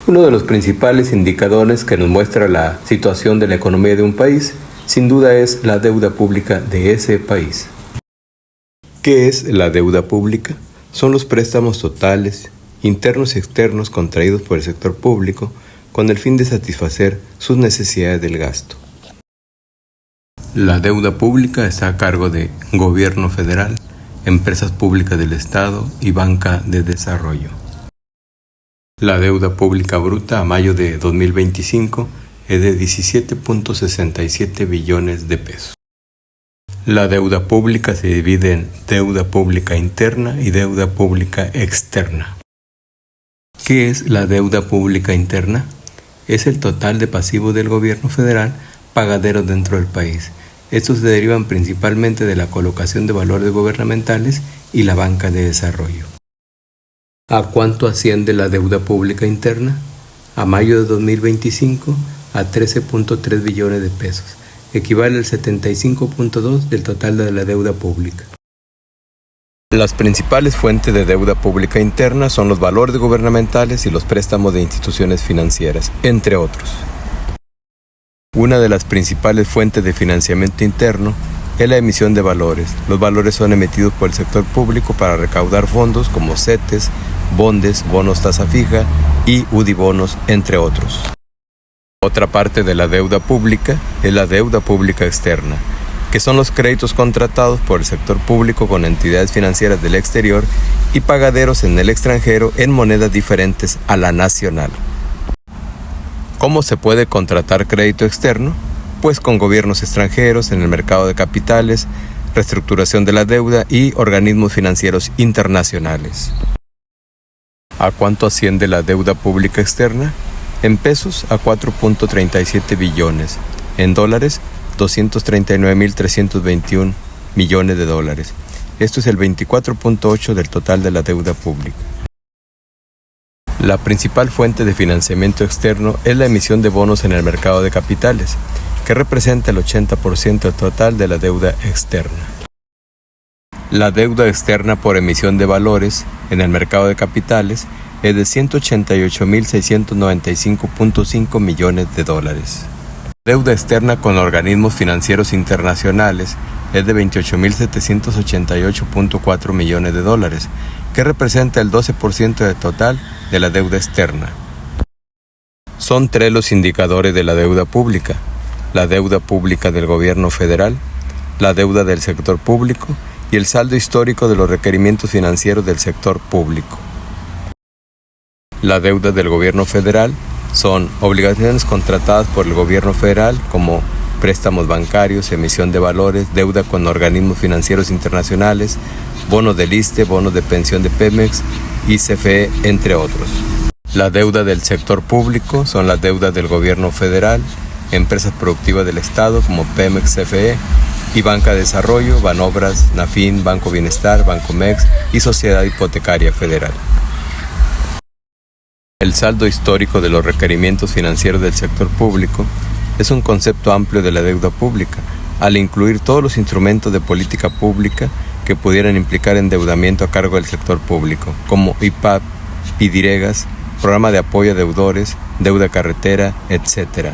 Uno de los principales indicadores que nos muestra la situación de la economía de un país, sin duda, es la deuda pública de ese país. ¿Qué es la deuda pública? Son los préstamos totales, internos y externos contraídos por el sector público con el fin de satisfacer sus necesidades del gasto. La deuda pública está a cargo de gobierno federal, empresas públicas del Estado y banca de desarrollo. La deuda pública bruta a mayo de 2025 es de 17.67 billones de pesos. La deuda pública se divide en deuda pública interna y deuda pública externa. ¿Qué es la deuda pública interna? Es el total de pasivos del gobierno federal pagaderos dentro del país. Estos se derivan principalmente de la colocación de valores gubernamentales y la banca de desarrollo. ¿A cuánto asciende la deuda pública interna? A mayo de 2025 a 13.3 billones de pesos, equivale al 75.2% del total de la deuda pública. Las principales fuentes de deuda pública interna son los valores gubernamentales y los préstamos de instituciones financieras, entre otros. Una de las principales fuentes de financiamiento interno es la emisión de valores. Los valores son emitidos por el sector público para recaudar fondos como CETES, bondes, bonos tasa fija y UDIbonos, entre otros. Otra parte de la deuda pública es la deuda pública externa, que son los créditos contratados por el sector público con entidades financieras del exterior y pagaderos en el extranjero en monedas diferentes a la nacional. ¿Cómo se puede contratar crédito externo? Pues con gobiernos extranjeros en el mercado de capitales, reestructuración de la deuda y organismos financieros internacionales. ¿A cuánto asciende la deuda pública externa? En pesos a 4.37 billones, en dólares 239.321 millones de dólares. Esto es el 24.8% del total de la deuda pública. La principal fuente de financiamiento externo es la emisión de bonos en el mercado de capitales, que representa el 80% del total de la deuda externa. La deuda externa por emisión de valores en el mercado de capitales es de 188.695.5 millones de dólares. La deuda externa con organismos financieros internacionales es de 28.788.4 millones de dólares, que representa el 12% del total de la deuda externa. Son tres los indicadores de la deuda pública: la deuda pública del gobierno federal, la deuda del sector público y el saldo histórico de los requerimientos financieros del sector público. La deuda del gobierno federal son obligaciones contratadas por el gobierno federal como préstamos bancarios, emisión de valores, deuda con organismos financieros internacionales, bonos del ISSSTE, bonos de pensión de Pemex y CFE, entre otros. La deuda del sector público son las deudas del gobierno federal, empresas productivas del Estado como Pemex, CFE y Banca de Desarrollo, Banobras, Nafin, Banco Bienestar, Bancomex y Sociedad Hipotecaria Federal. El saldo histórico de los requerimientos financieros del sector público es un concepto amplio de la deuda pública, al incluir todos los instrumentos de política pública que pudieran implicar endeudamiento a cargo del sector público, como IPAP, PIDIREGAS, Programa de Apoyo a Deudores, Deuda Carretera, etc.